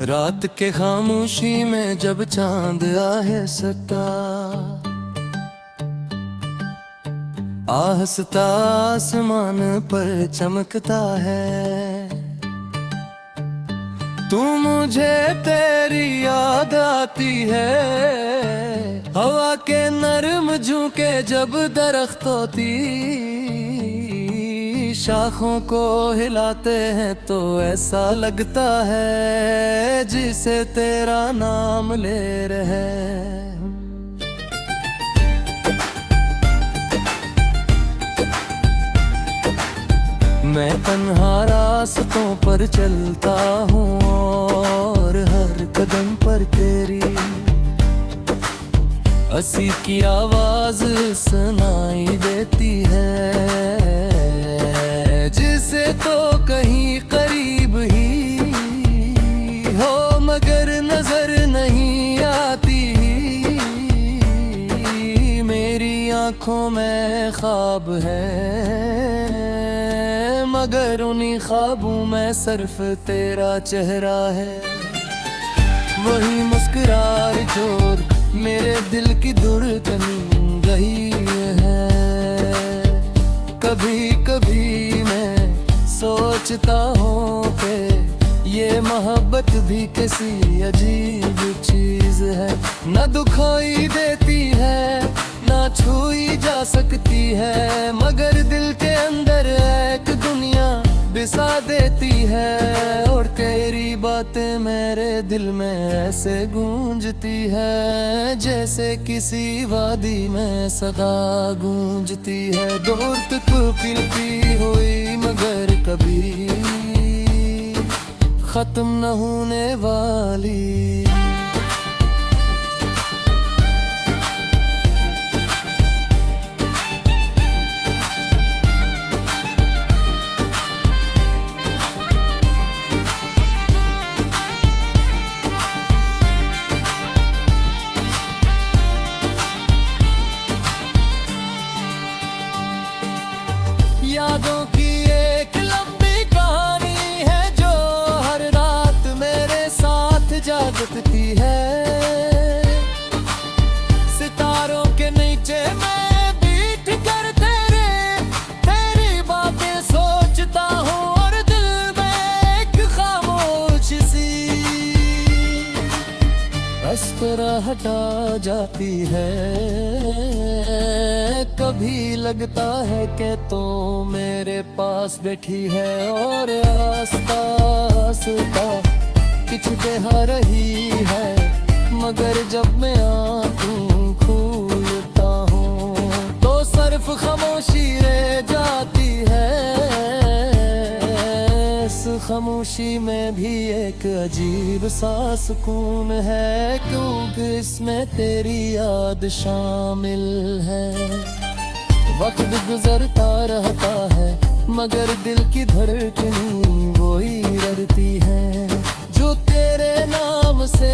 रात के खामोशी में जब चांद आहे सटा, आहस्ता आसमान पर चमकता है। तू मुझे तेरी याद आती है, हवा के नरम झोंके जब दरख्त होती शाखों को हिलाते हैं तो ऐसा लगता है जिसे तेरा नाम ले रहे। मैं तन्हा रास्तों पर चलता हूँ और हर कदम पर तेरी हंसी की आवाज सुनाई देती है, जिसे तो कहीं करीब ही हो मगर नजर नहीं आती। मेरी आंखों में ख्वाब है मगर उन्हीं ख्वाबों में सिर्फ तेरा चेहरा है। वही मुस्कुरार जो मेरे दिल की धड़कन रही है। कभी कभी मैं सोचता हूँ कि ये मोहब्बत भी किसी अजीब चीज है, न दुखाई देती है ना छुई जा सकती है, मगर दिल के अंदर एक दुनिया बिसा देती है। और तेरी बातें मेरे दिल में ऐसे गूंजती है जैसे किसी वादी में सदा गूंजती है। दूर तक फिरती हुई मगर कभी खत्म न होने वाली। यादों की एक लंबी कहानी है जो हर रात मेरे साथ जागती है। सितारों के नीचे मैं बीट कर तेरी बातें सोचता हूँ और दिल में एक खामोश सी अस्करा हटा जाती है। कभी लगता है कि तो मेरे पास बैठी है और आस्ता आस्ता कुछ कह रही है, मगर जब मैं आँखों खोलता हूँ तो सिर्फ खामोशी रह जाती है। इस खामोशी में भी एक अजीब सा सुकून है क्योंकि इसमें तेरी याद शामिल है। वक्त गुजरता रहता है मगर दिल की धड़कन वही रहती है जो तेरे नाम से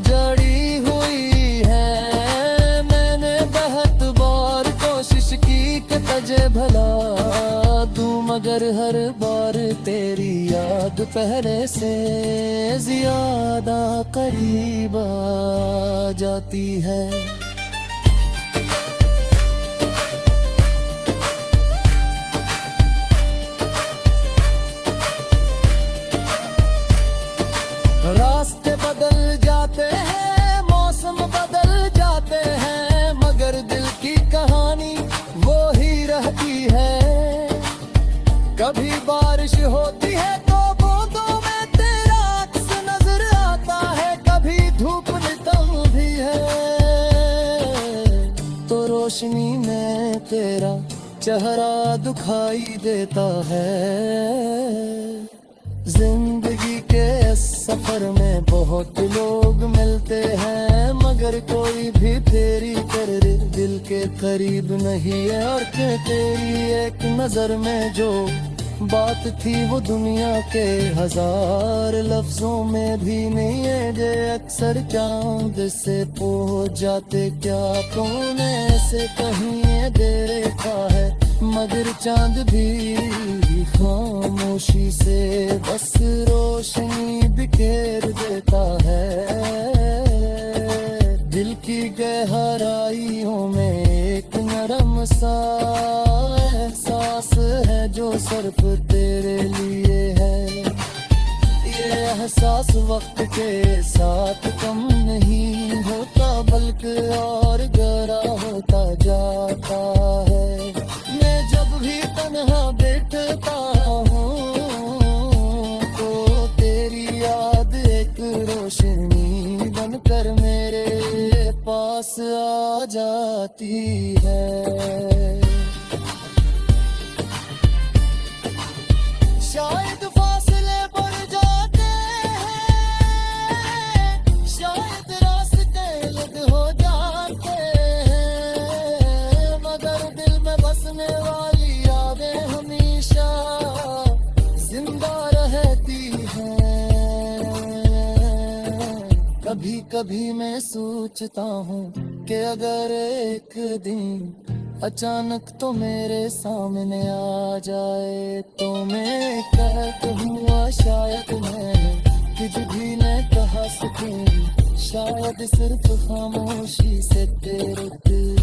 जड़ी हुई है। मैंने बहुत बार कोशिश की कि तुझे भला दूं मगर हर बार तेरी याद पहले से ज्यादा करीब आ जाती है। रास्ते बदल जाते हैं, मौसम बदल जाते हैं, मगर दिल की कहानी वो ही रहती है। कभी बारिश होती है तो बूंदों में तेरा अक्स नजर आता है, कभी धूप निकल भी है तो रोशनी में तेरा चेहरा दिखाई देता है। जिंदगी के सफर में बहुत लोग मिलते हैं मगर कोई भी तेरी तरह दिल के करीब नहीं है। और तेरी एक नजर में जो बात थी वो दुनिया के हजार लफ्जों में भी नहीं है। जे अक्सर चांद से पहुंच जाते क्या तूने ऐसे कहीं दे रखा है मगर चांद भी खामोशी से बस रोशनी बिखेर देता है। दिल की गहराइयों में एक नरम सा एहसास है जो सिर्फ तेरे लिए है। ये एहसास वक्त के साथ कम नहीं होता बल्कि और गहरा होता जाता है। मैं जब भी तन्हा बैठता हूँ तो तेरी याद एक रोशनी बनकर मेरे पास आ जाती है। शायद फासले बढ़ जाते हैं, शायद रास्ते अलग हो जाते हैं, मगर दिल में बसने वाली यादें हमेशा जिंदा रहती हैं। कभी कभी मैं सोचता हूँ कि अगर एक दिन अचानक तो मेरे सामने आ जाए तो मैं कह कहूँगा शायद मैं कुछ भी न कहा सकूं, शायद सिर्फ खामोशी से तेरे दिल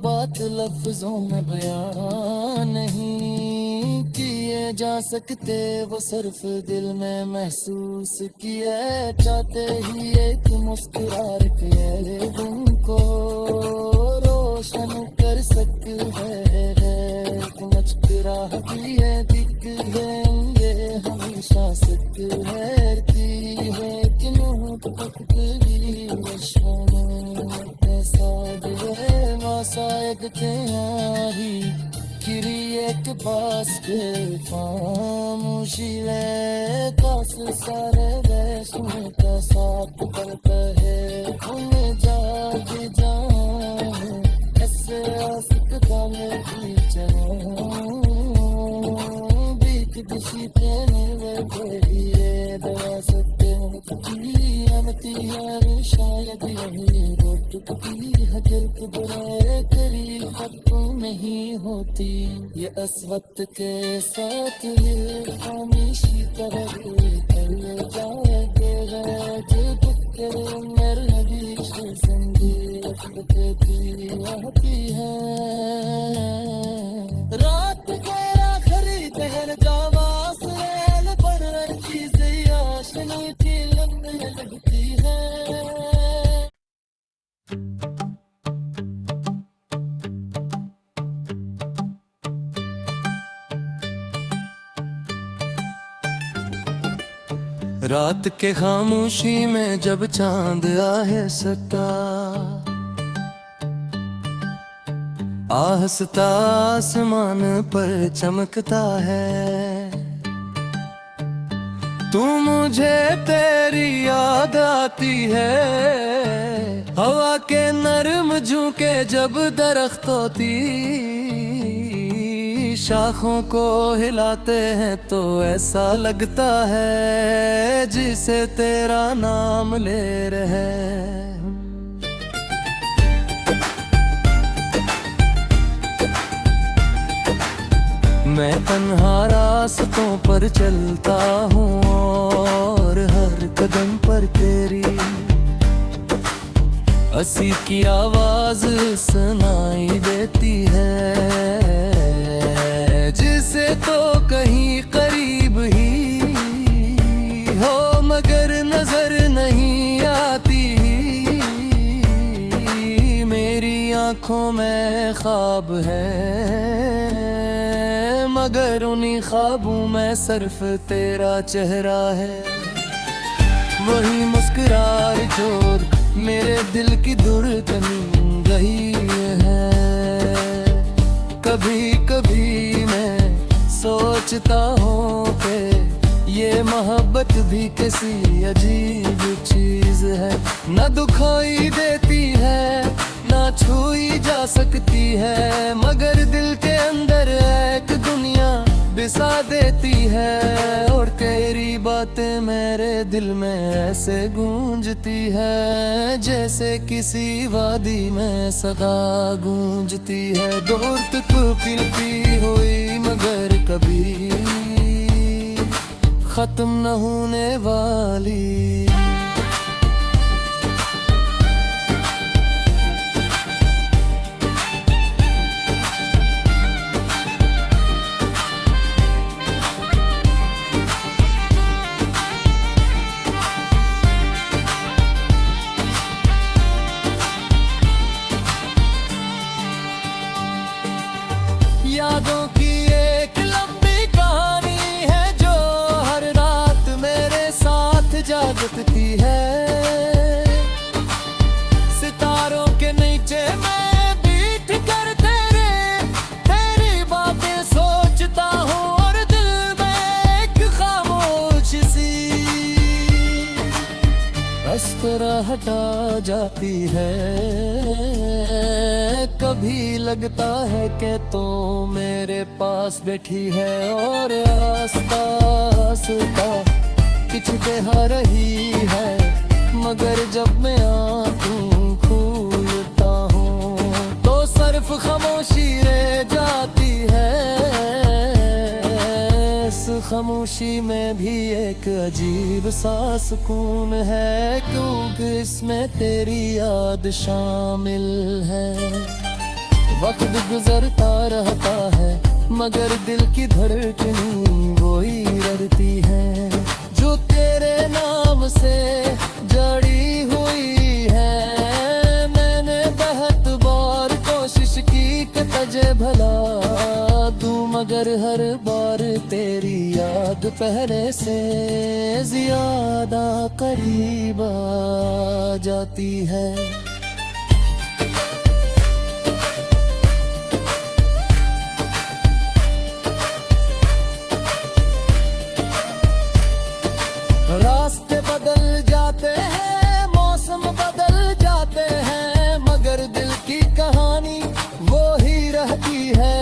बात लफ्जों में बयान नहीं किए जा सकते, वो सिर्फ दिल में महसूस किए चाहते ही एक मुस्कुराहट के तुमको रोशन कर सकती है। मुस्कुराहट ये दिख लेंगे हमेशा सक रहती है कि Kiriyet baskı खामोशीले कास सारे वैष्णो का साथ करता है। उन जाग जाऊं ऐसे आसिकता में भी जाऊं बीच दिशी तेने ये दवा सकते हैं अमती यार शायद यही रोट की हजर के बुराए करी खत्म नहीं होती। ये अस्वत के साथ ये खामोशी तरह कर जाएगे जब तेरे मेरे नबी से संगीत आती है। रात के आखिरी पहर जावास रेल पर चीजें आशनी की लंबी लगती है। रात के खामोशी में जब चांद आहे सता आहस्ता आसमान पर चमकता है। तू मुझे तेरी याद आती है, हवा के नरम झोंके जब दरख्त होती शाखों को हिलाते हैं तो ऐसा लगता है जिसे तेरा नाम ले रहे। मैं तन्हा रास्तों पर चलता हूँ और हर कदम पर तेरी हंसी की आवाज सुनाई देती है, जिसे तो कहीं करीब ही हो मगर नजर नहीं आती। मेरी आंखों में ख्वाब है मगर उन्हीं ख्वाबों में सिर्फ तेरा चेहरा है। वही मुस्कुराहट जो मेरे दिल की धड़कन गई है। कभी कभी मैं सोचता हूँ कि ये मोहब्बत भी किसी अजीब चीज है, न दुखाई देती है ना छुई जा सकती है, मगर दिल के अंदर एक दुनिया बिसा देती है। और तेरी बातें मेरे दिल में ऐसे गूंजती है, जैसे किसी वादी में सदा गूंजती है। दूर तक फिरती हुई मगर कभी खत्म न होने वाली। यादों की एक लंबी कहानी है जो हर रात मेरे साथ जागती है। सितारों के नीचे मैं बीठ कर तेरी बातें सोचता हूँ और दिल में एक खामोश सी अस्करा हटा जाती है। कभी लगता है कि तो मेरे पास बैठी है और आस्ता आस्ता कुछ कह रही है, मगर जब मैं आँखें खोलता हूँ तो सिर्फ खामोशी रह जाती है। इस खामोशी में भी एक अजीब सा सुकून है, क्योंकि इसमें तेरी याद शामिल है। वक्त गुजरता रहता है मगर दिल की धड़कनी वही रहती है, जो तेरे नाम से जड़ी हुई है। मैंने बहुत बार कोशिश की कि तुझे भला दूं, मगर हर बार तेरी याद पहले से ज्यादा करीब आ जाती है। रास्ते बदल जाते हैं, मौसम बदल जाते हैं, मगर दिल की कहानी वो ही रहती है।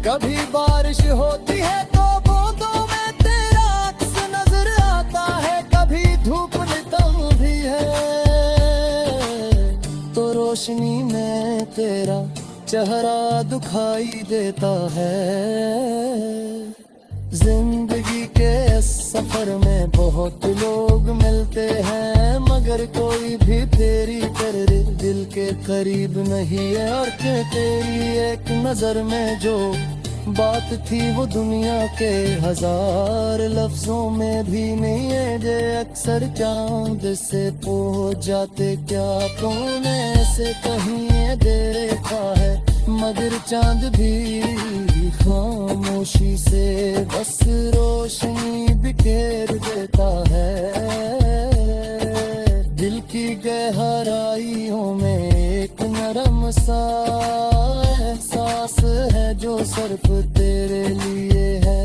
कभी बारिश होती है तो बूंदों में तेरा अक्स नजर आता है, कभी धूप निकल भी है तो रोशनी में तेरा चेहरा दिखाई देता है। जिंदगी के इस सफर में बहुत लोग मिलते हैं, मगर कोई भी तेरी तेरे दिल के करीब नहीं है। और तेरी एक नजर में जो बात थी वो दुनिया के हजार लफ्जों में भी नहीं है। जे अक्सर चांद से पहुंच जाते, क्या तूने ऐसे कहीं देखा है, मगर चांद भी खामोशी से बस रोशनी बिखेर देता है। दिल की गहराइयों में एक नरम सा एहसास है जो सिर्फ तेरे लिए है।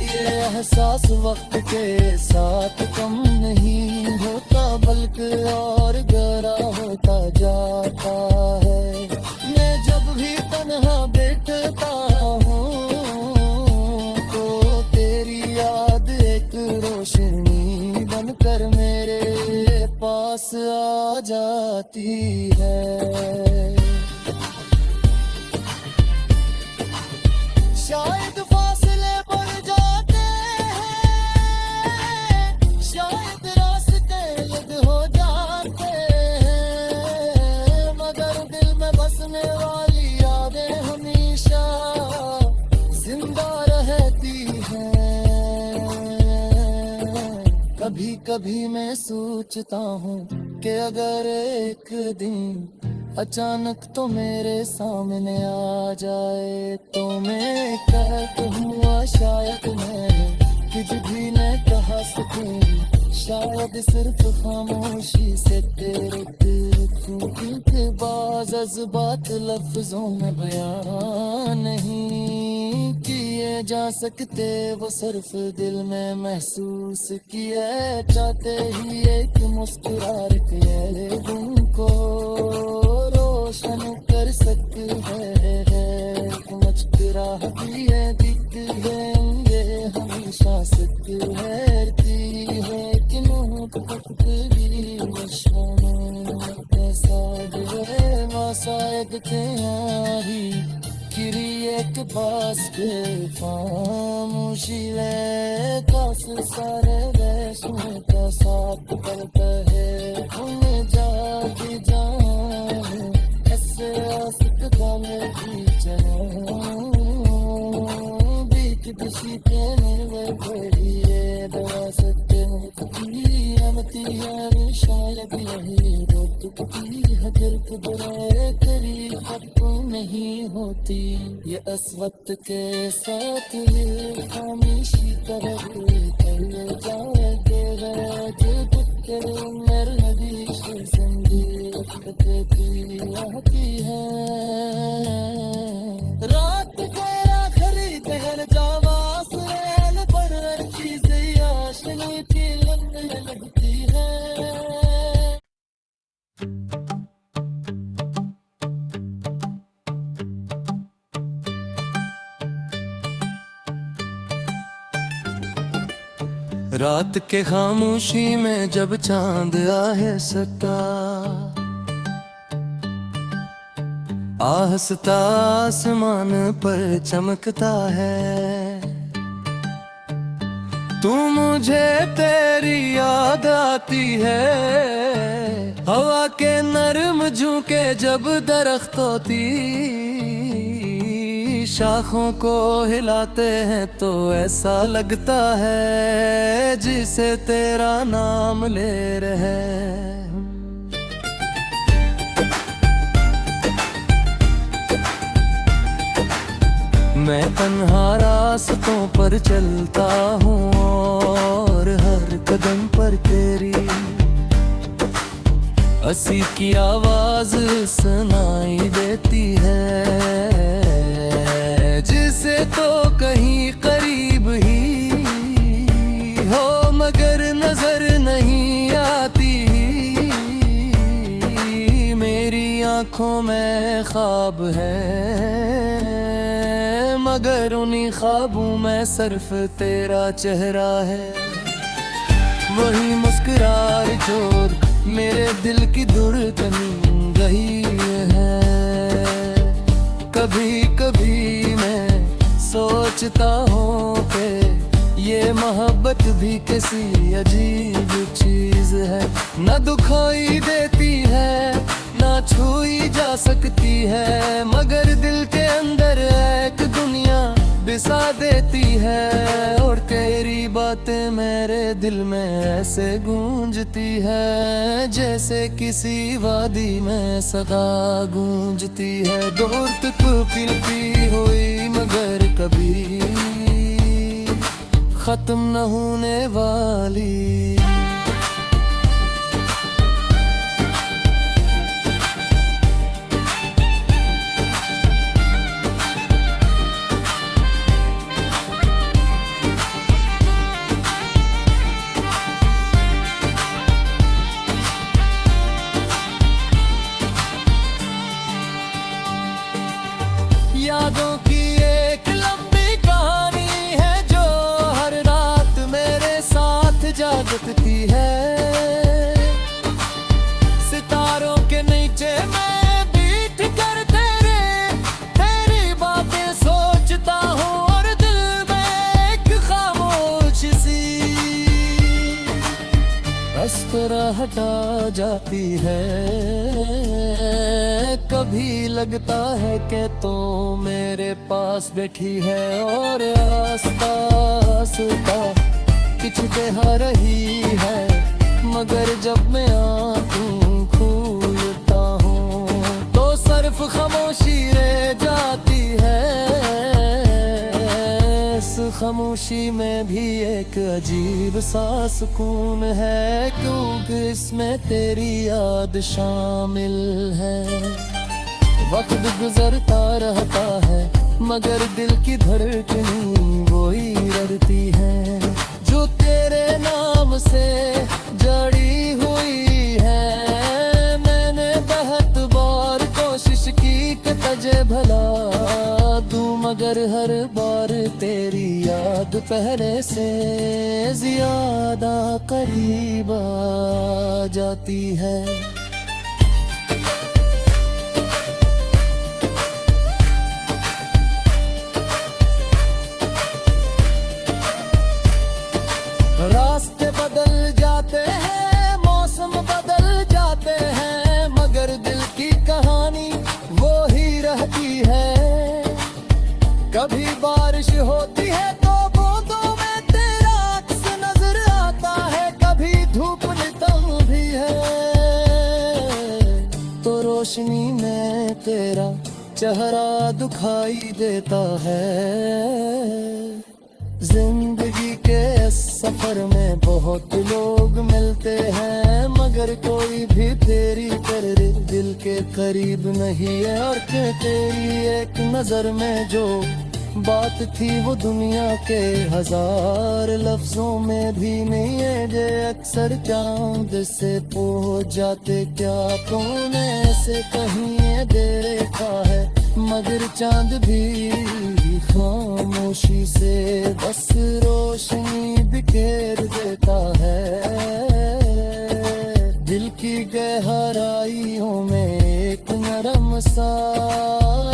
ये एहसास वक्त के साथ कम नहीं होता, बल्कि और गहरा होता जाता है। मैं जब भी तन्हा बैठता हूँ तो तेरी याद एक रोशनी बनकर मेरे पास आ जाती है। शायद फासले बढ़ जाते हैं, शायद रास्ते अलग हो जाते हैं, मगर दिल में बसने वाली यादें हमेशा जिंदा रहती हैं। कभी कभी मैं सोचता हूँ कि अगर एक दिन अचानक तो मेरे सामने आ जाए तो मैं कह कहूँगा शायद मैंने कुछ भी न कहा सकूं, शायद सिर्फ खामोशी से तेरे क्योंकि बाज़ जज्बात लफ्जों में बयान नहीं किए जा सकते, वो सिर्फ दिल में महसूस किए चाहते ही एक मुस्कुराहट के दिन को रोशन कर सकती है। मुस्कुराहट ठहरती है कि मोहब्बत तेरी नशाने ऐसा है मासायद के आही किरियक बास के खामोशी ले कास सारे देश में का साथ करता है उन्हें जाके जाए ऐसे आसिक गाने की चलो किसी कहने में बड़ी दवा सकते हैं अमती यार शायद यही रोक की हजर कुदरे करी को नहीं होती ये इस वक्त के साथ ये खामोशी कर जाए तेरे मेरे नबी से संगीत आती है रात तेरा खरी दहर जावास रेल पर हर चीज आशनी की लगने लगती है। रात के खामोशी में जब चांद आहे सता आहस्ता आसमान पर चमकता है तू मुझे तेरी याद आती है हवा के नरम झोंके जब दरख्त होती शाखों को हिलाते हैं तो ऐसा लगता है जिसे तेरा नाम ले रहे मैं तन्हा रास्तों पर चलता हूँ और हर कदम पर तेरी हंसी की आवाज सुनाई देती है जिसे तो कहीं करीब ही हो मगर नजर नहीं आती मेरी आंखों में ख्वाब है मगर उन्हीं ख्वाबों में सिर्फ तेरा चेहरा है वही मुस्कुरार जोर मेरे दिल की धड़कन रही है कभी कभी मैं सोचता हूँ कि ये मोहब्बत भी किसी अजीब चीज है न दुखाई देती है ना छुई जा सकती है मगर दिल के अंदर एक दुनिया बिसा देती है और तेरी बातें मेरे दिल में ऐसे गूंजती है जैसे किसी वादी में सदा गूंजती है दूर तक फिरती हुई मगर कभी खत्म न होने वाली यादों की एक लंबी कहानी है जो हर रात मेरे साथ जागती है सितारों के नीचे मैं बीट कर तेरी बातें सोचता हूँ और दिल में एक खामोश सी अस्करा हटा जाती है कभी लगता है कि तो मेरे पास बैठी है और आस्ता आस्ता कुछ कह रही है मगर जब मैं आँखों खोलता हूँ तो सिर्फ खामोशी रह जाती है इस खामोशी में भी एक अजीब सा सुकून है क्योंकि इसमें तेरी याद शामिल है वक्त गुजरता रहता है मगर दिल की धड़कन वही रहती है जो तेरे नाम से जड़ी हुई है मैंने बहुत बार कोशिश की कि तुझे भला दूं मगर हर बार तेरी याद पहले से ज्यादा करीब आ जाती है। रास्ते बदल जाते हैं, मौसम बदल जाते हैं, मगर दिल की कहानी वो ही रहती है। कभी बारिश होती है तो बूंदों में तेरा अक्स नजर आता है, कभी धूप निकल भी है तो रोशनी में तेरा चेहरा दिखाई देता है। जिंदगी के सफर में बहुत लोग मिलते हैं, मगर कोई भी तेरी तरह दिल के करीब नहीं है। और के तेरी एक नजर में जो बात थी वो दुनिया के हजार लफ्जों में भी नहीं है। जे अक्सर चांद से पहुंच जाते, क्या तूने ऐसे कहीं दे देखा है, मगर चांद भी खामोशी से बस रोशनी बिखेर देता है। दिल की गहराइयों में एक नरम सा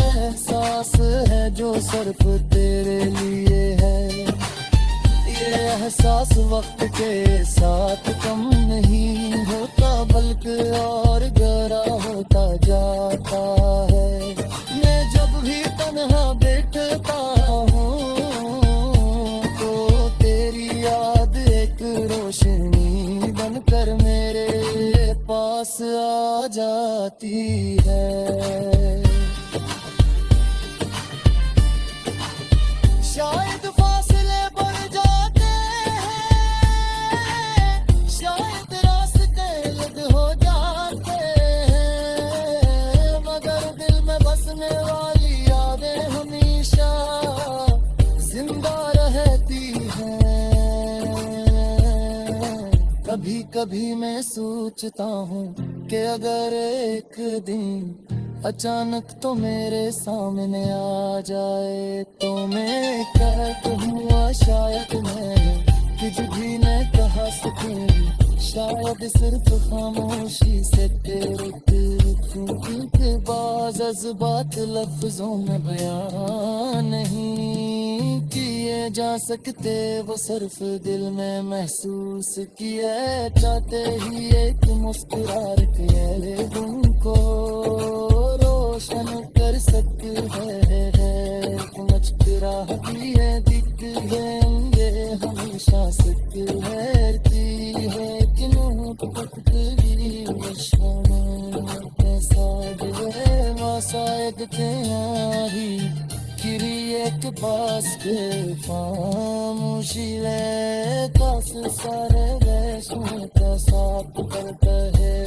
एहसास है जो सिर्फ तेरे लिए है। ये एहसास वक्त के साथ कम नहीं होता, बल्कि और गहरा होता जाता है। मैं जब भी तन्हा बैठता हूँ तो तेरी याद एक रोशनी बनकर मेरे पास आ जाती है। शायद फासले बढ़ जाते हैं, शायद रास्ते अलग हो जाते हैं, मगर दिल में बसने वाली यादें हमेशा जिंदा रहती हैं। कभी कभी मैं सोचता हूँ कि अगर एक दिन अचानक तो मेरे सामने आ जाए तो मैं कह कहूँगा शायद मैं कुछ भी न कहा सकूं, शायद सिर्फ खामोशी से तेरे के बात लफ्जों में बयान नहीं किए जा सकते, वो सिर्फ दिल में महसूस किए चाहते ही एक मुस्कुराहट के तुमको रोशन कर सकती है। मुस्कुराहटी है दिख लेंगे हमेशा सकती है कि किरियक पास के खामोशी कास सारे वैष्णो का साथ करता है।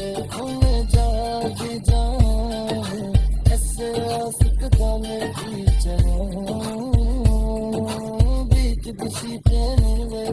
उन्हें जागी जाए ऐसे आशिक गाने की चलो बीच बिछी प्रेम वे